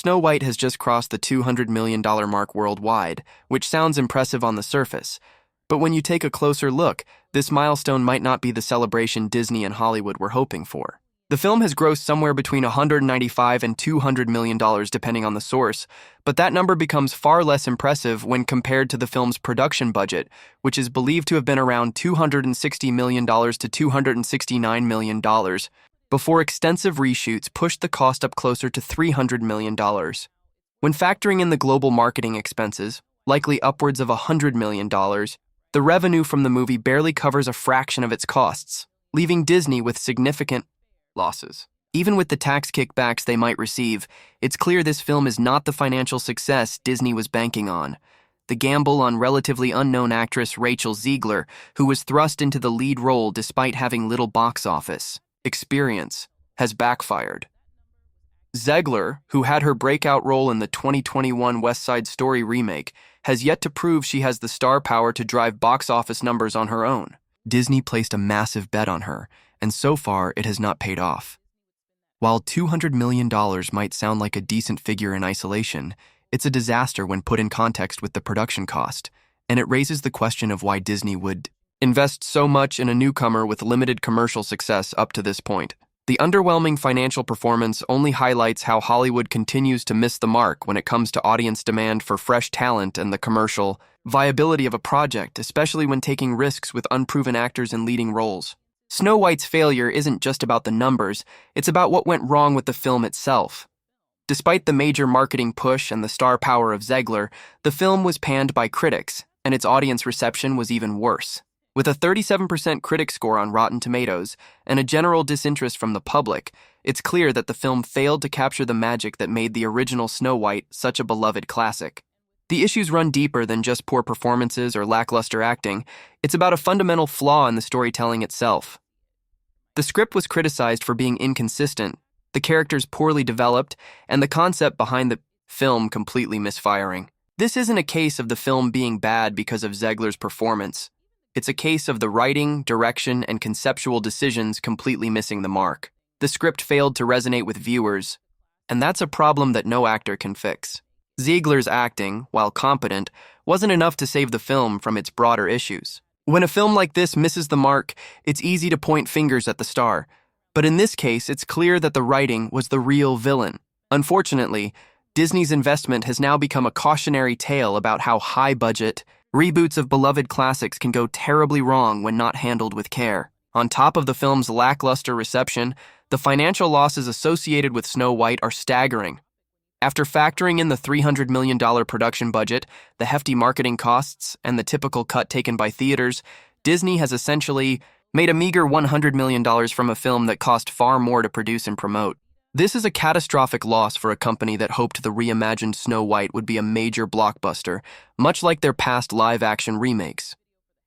Snow White has just crossed the $200 million mark worldwide, which sounds impressive on the surface. But when you take a closer look, this milestone might not be the celebration Disney and Hollywood were hoping for. The film has grossed somewhere between $195 and $200 million depending on the source, but that number becomes far less impressive when compared to the film's production budget, which is believed to have been around $260 million to $269 million, before extensive reshoots pushed the cost up closer to $300 million. When factoring in the global marketing expenses, likely upwards of $100 million, the revenue from the movie barely covers a fraction of its costs, leaving Disney with significant losses. Even with the tax kickbacks they might receive, it's clear this film is not the financial success Disney was banking on. The gamble on relatively unknown actress Rachel Zegler, who was thrust into the lead role despite having little box office experience, has backfired. Zegler, who had her breakout role in the 2021 West Side Story remake, has yet to prove she has the star power to drive box office numbers on her own. Disney placed a massive bet on her, and so far it has not paid off. While $200 million might sound like a decent figure in isolation, it's a disaster when put in context with the production cost, and it raises the question of why Disney would invest so much in a newcomer with limited commercial success up to this point. The underwhelming financial performance only highlights how Hollywood continues to miss the mark when it comes to audience demand for fresh talent and the commercial viability of a project, especially when taking risks with unproven actors in leading roles. Snow White's failure isn't just about the numbers, it's about what went wrong with the film itself. Despite the major marketing push and the star power of Zegler, the film was panned by critics, and its audience reception was even worse. With a 37% critic score on Rotten Tomatoes and a general disinterest from the public, it's clear that the film failed to capture the magic that made the original Snow White such a beloved classic. The issues run deeper than just poor performances or lackluster acting. It's about a fundamental flaw in the storytelling itself. The script was criticized for being inconsistent, the characters poorly developed, and the concept behind the film completely misfiring. This isn't a case of the film being bad because of Zegler's performance. It's a case of the writing, direction, and conceptual decisions completely missing the mark. The script failed to resonate with viewers, and that's a problem that no actor can fix. Zegler's acting, while competent, wasn't enough to save the film from its broader issues. When a film like this misses the mark, it's easy to point fingers at the star. But in this case, it's clear that the writing was the real villain. Unfortunately, Disney's investment has now become a cautionary tale about how high-budget reboots of beloved classics can go terribly wrong when not handled with care. On top of the film's lackluster reception, the financial losses associated with Snow White are staggering. After factoring in the $300 million production budget, the hefty marketing costs, and the typical cut taken by theaters, Disney has essentially made a meager $100 million from a film that cost far more to produce and promote. This is a catastrophic loss for a company that hoped the reimagined Snow White would be a major blockbuster, much like their past live-action remakes.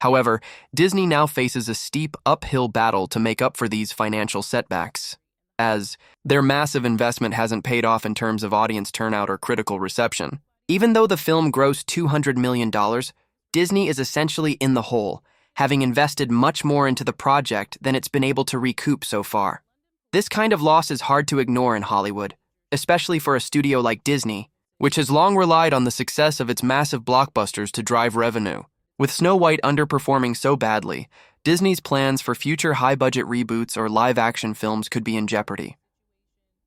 However, Disney now faces a steep uphill battle to make up for these financial setbacks, as their massive investment hasn't paid off in terms of audience turnout or critical reception. Even though the film grossed $200 million, Disney is essentially in the hole, having invested much more into the project than it's been able to recoup so far. This kind of loss is hard to ignore in Hollywood, especially for a studio like Disney, which has long relied on the success of its massive blockbusters to drive revenue. With Snow White underperforming so badly, Disney's plans for future high-budget reboots or live-action films could be in jeopardy.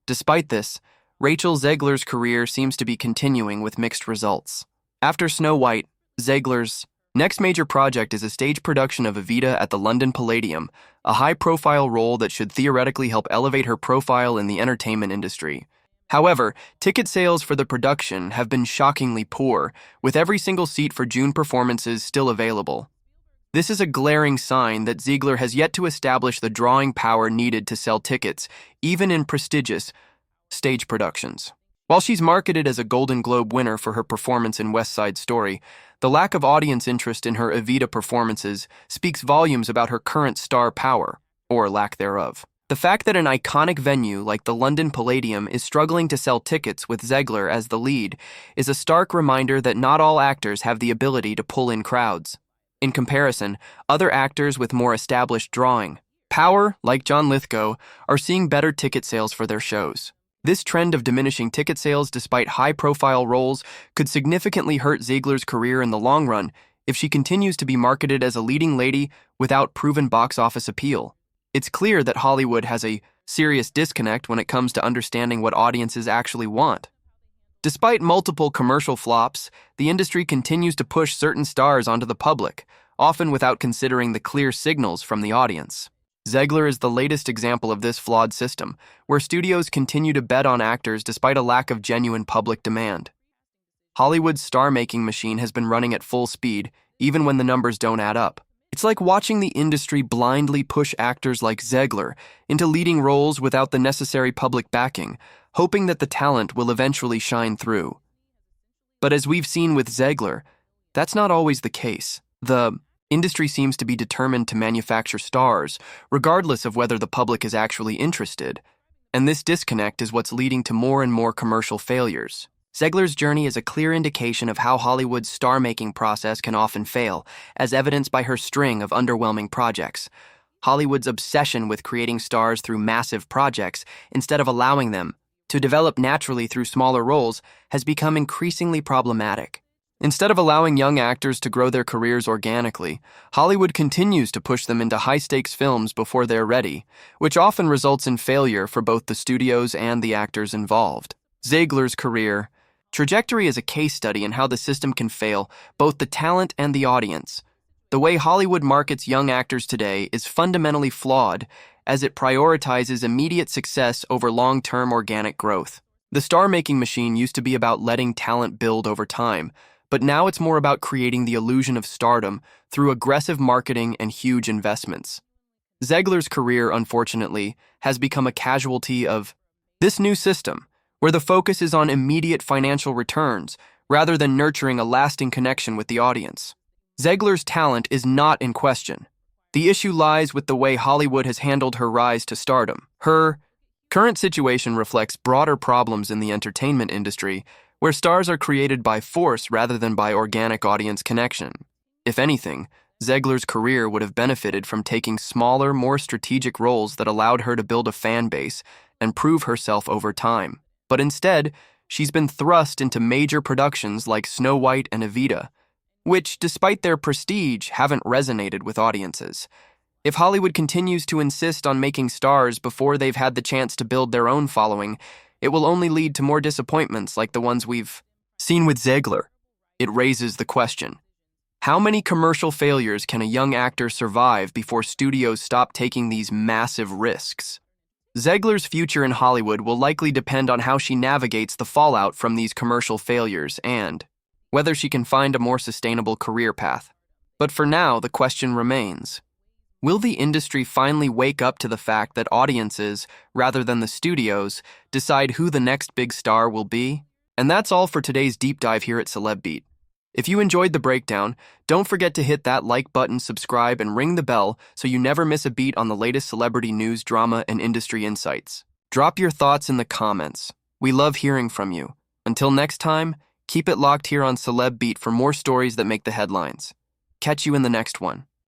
Despite this, Rachel Zegler's career seems to be continuing with mixed results. After Snow White, Zegler's next major project is a stage production of Evita at the London Palladium, a high-profile role that should theoretically help elevate her profile in the entertainment industry. However, ticket sales for the production have been shockingly poor, with every single seat for June performances still available. This is a glaring sign that Zegler has yet to establish the drawing power needed to sell tickets, even in prestigious stage productions. While she's marketed as a Golden Globe winner for her performance in West Side Story, the lack of audience interest in her Evita performances speaks volumes about her current star power, or lack thereof. The fact that an iconic venue like the London Palladium is struggling to sell tickets with Zegler as the lead is a stark reminder that not all actors have the ability to pull in crowds. In comparison, other actors with more established drawing power, like John Lithgow, are seeing better ticket sales for their shows. This trend of diminishing ticket sales despite high-profile roles could significantly hurt Zegler's career in the long run if she continues to be marketed as a leading lady without proven box office appeal. It's clear that Hollywood has a serious disconnect when it comes to understanding what audiences actually want. Despite multiple commercial flops, the industry continues to push certain stars onto the public, often without considering the clear signals from the audience. Zegler is the latest example of this flawed system, where studios continue to bet on actors despite a lack of genuine public demand. Hollywood's star-making machine has been running at full speed, even when the numbers don't add up. It's like watching the industry blindly push actors like Zegler into leading roles without the necessary public backing, hoping that the talent will eventually shine through. But as we've seen with Zegler, that's not always the case. The industry seems to be determined to manufacture stars, regardless of whether the public is actually interested, and this disconnect is what's leading to more and more commercial failures. Zegler's journey is a clear indication of how Hollywood's star-making process can often fail, as evidenced by her string of underwhelming projects. Hollywood's obsession with creating stars through massive projects, instead of allowing them to develop naturally through smaller roles, has become increasingly problematic. Instead of allowing young actors to grow their careers organically, Hollywood continues to push them into high-stakes films before they're ready, which often results in failure for both the studios and the actors involved. Zegler's career trajectory is a case study in how the system can fail both the talent and the audience. The way Hollywood markets young actors today is fundamentally flawed, as it prioritizes immediate success over long-term organic growth. The star-making machine used to be about letting talent build over time, but now it's more about creating the illusion of stardom through aggressive marketing and huge investments. Zegler's career, unfortunately, has become a casualty of this new system, where the focus is on immediate financial returns rather than nurturing a lasting connection with the audience. Zegler's talent is not in question. The issue lies with the way Hollywood has handled her rise to stardom. Her current situation reflects broader problems in the entertainment industry, where stars are created by force rather than by organic audience connection. If anything, Zegler's career would have benefited from taking smaller, more strategic roles that allowed her to build a fan base and prove herself over time. But instead, she's been thrust into major productions like Snow White and Evita, which, despite their prestige, haven't resonated with audiences. If Hollywood continues to insist on making stars before they've had the chance to build their own following, it will only lead to more disappointments like the ones we've seen with Zegler. It raises the question: how many commercial failures can a young actor survive before studios stop taking these massive risks? Zegler's future in Hollywood will likely depend on how she navigates the fallout from these commercial failures and whether she can find a more sustainable career path. But for now, the question remains: will the industry finally wake up to the fact that audiences, rather than the studios, decide who the next big star will be? And that's all for today's deep dive here at Celeb Beat. If you enjoyed the breakdown, don't forget to hit that like button, subscribe, and ring the bell so you never miss a beat on the latest celebrity news, drama, and industry insights. Drop your thoughts in the comments. We love hearing from you. Until next time, keep it locked here on Celeb Beat for more stories that make the headlines. Catch you in the next one.